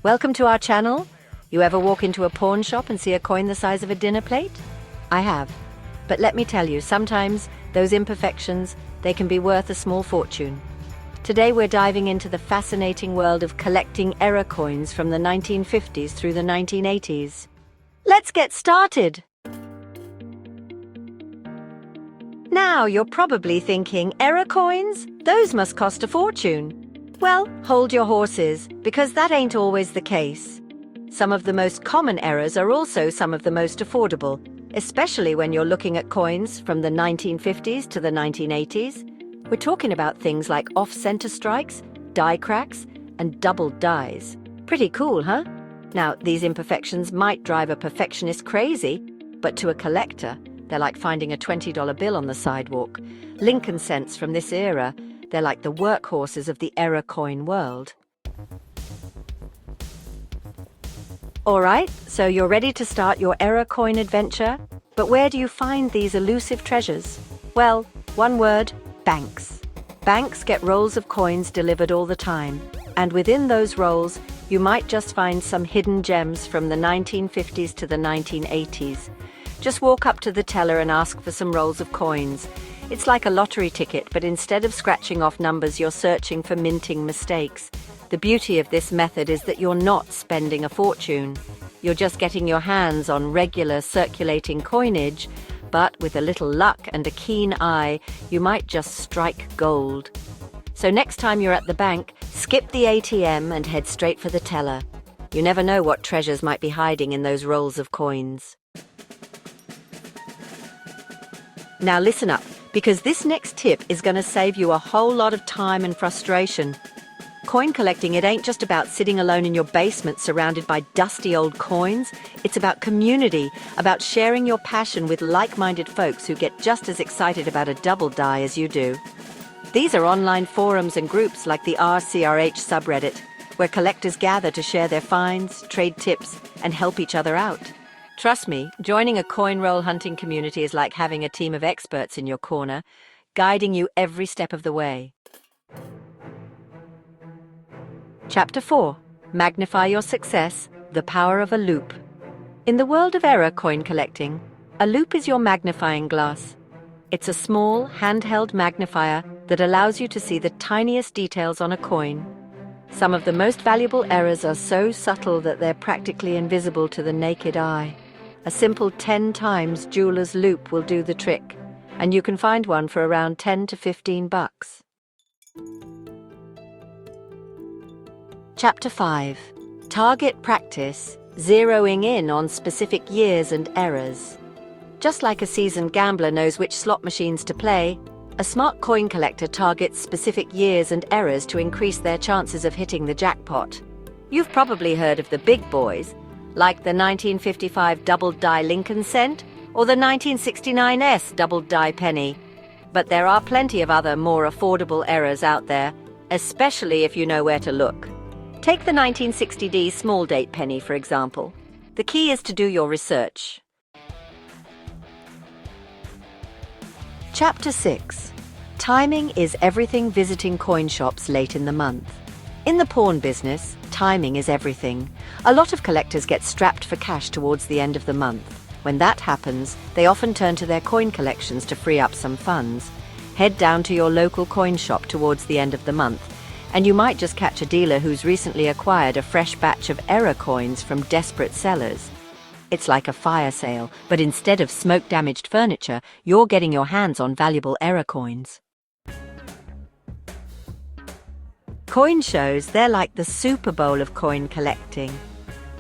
Welcome to our channel. You ever walk into a pawn shop and see a coin the size of a dinner plate? I have. But let me tell you, sometimes those imperfections, they can be worth a small fortune. Today we're diving into the fascinating world of collecting error coins from the 1950s through the 1980s. Let's get started! Now you're probably thinking, error coins? Those must cost a fortune. Well, hold your horses, because that ain't always the case. Some of the most common errors are also some of the most affordable, especially when you're looking at coins from the 1950s to the 1980s. We're talking about things like off-center strikes, die cracks, and doubled dies. Pretty cool, huh? Now, these imperfections might drive a perfectionist crazy, but to a collector, they're like finding a $20 bill on the sidewalk. Lincoln cents from this era, they're like the workhorses of the error coin world. Alright, so you're ready to start your error coin adventure? But where do you find these elusive treasures? Well, one word, banks. Banks get rolls of coins delivered all the time, and within those rolls, you might just find some hidden gems from the 1950s to the 1980s. Just walk up to the teller and ask for some rolls of coins. It's like a lottery ticket, but instead of scratching off numbers, you're searching for minting mistakes. The beauty of this method is that you're not spending a fortune. You're just getting your hands on regular circulating coinage, but with a little luck and a keen eye, you might just strike gold. So next time you're at the bank, skip the ATM and head straight for the teller. You never know what treasures might be hiding in those rolls of coins. Now listen up, because this next tip is going to save you a whole lot of time and frustration. Coin collecting, it ain't just about sitting alone in your basement surrounded by dusty old coins. It's about community, about sharing your passion with like-minded folks who get just as excited about a double die as you do. These are online forums and groups like the RCRH subreddit, where collectors gather to share their finds, trade tips, and help each other out. Trust me, joining a coin roll hunting community is like having a team of experts in your corner, guiding you every step of the way. Chapter 4. Magnify your success, the power of a loupe. In the world of error coin collecting, a loupe is your magnifying glass. It's a small, handheld magnifier that allows you to see the tiniest details on a coin. Some of the most valuable errors are so subtle that they're practically invisible to the naked eye. A simple 10 times jeweler's loupe will do the trick, and you can find one for around 10 to 15 bucks. Chapter 5. Target practice, zeroing in on specific years and errors. Just like a seasoned gambler knows which slot machines to play, a smart coin collector targets specific years and errors to increase their chances of hitting the jackpot. You've probably heard of the big boys, like the 1955 doubled die Lincoln cent or the 1969 doubled die penny. But there are plenty of other more affordable errors out there, especially if you know where to look. Take the 1960D small date penny, for example. The key is to do your research. Chapter 6. Timing is everything visiting coin shops late in the month. In the pawn business, timing is everything. A lot of collectors get strapped for cash towards the end of the month. When that happens, they often turn to their coin collections to free up some funds. Head down to your local coin shop towards the end of the month, and you might just catch a dealer who's recently acquired a fresh batch of error coins from desperate sellers. It's like a fire sale, but instead of smoke-damaged furniture, you're getting your hands on valuable error coins. Coin shows, they're like the Super Bowl of coin collecting.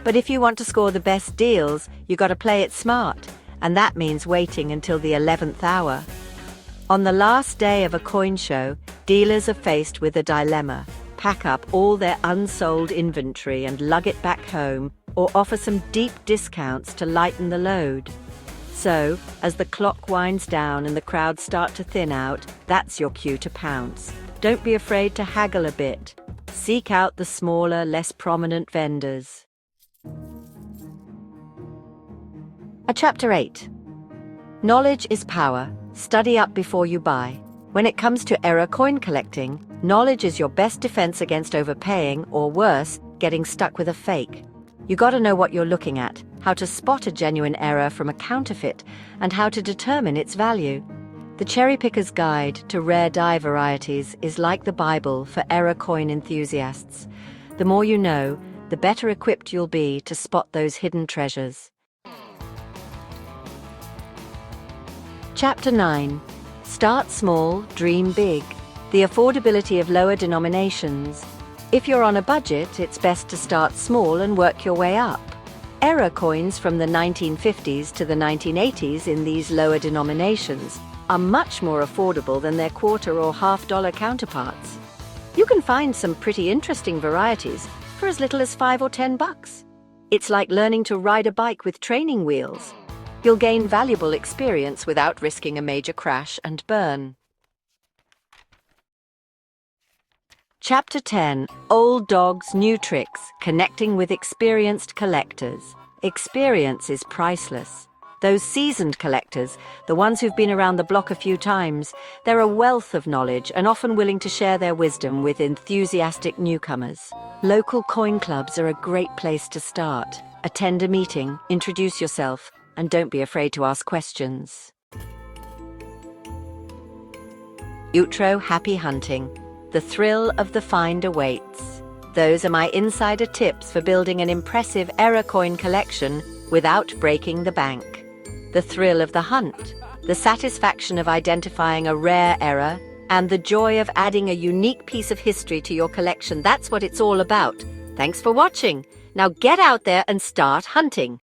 But if you want to score the best deals, you got to play it smart, and that means waiting until the 11th hour. On the last day of a coin show, dealers are faced with a dilemma: pack up all their unsold inventory and lug it back home, or offer some deep discounts to lighten the load. So, as the clock winds down and the crowds start to thin out, that's your cue to pounce. Don't be afraid to haggle a bit. Seek out the smaller, less prominent vendors. Chapter 8. Knowledge is power. Study up before you buy. When it comes to error coin collecting, knowledge is your best defense against overpaying, or worse, getting stuck with a fake. You gotta know what you're looking at, how to spot a genuine error from a counterfeit, and how to determine its value. The Cherry Picker's Guide to Rare Die Varieties is like the Bible for error coin enthusiasts. The more you know, the better equipped you'll be to spot those hidden treasures. Chapter 9. Start small, dream big. The affordability of lower denominations. If you're on a budget, it's best to start small and work your way up. Error coins from the 1950s to the 1980s in these lower denominations are much more affordable than their quarter or half-dollar counterparts. You can find some pretty interesting varieties for as little as $5 or $10. It's like learning to ride a bike with training wheels. You'll gain valuable experience without risking a major crash and burn. Chapter 10. Old Dogs, New Tricks, Connecting with Experienced Collectors. Experience is priceless. Those seasoned collectors, the ones who've been around the block a few times, they're a wealth of knowledge and often willing to share their wisdom with enthusiastic newcomers. Local coin clubs are a great place to start. Attend a meeting, introduce yourself, and don't be afraid to ask questions. Outro, happy hunting. The thrill of the find awaits. Those are my insider tips for building an impressive error coin collection without breaking the bank. The thrill of the hunt, the satisfaction of identifying a rare error, and the joy of adding a unique piece of history to your collection. That's what it's all about. Thanks for watching. Now get out there and start hunting.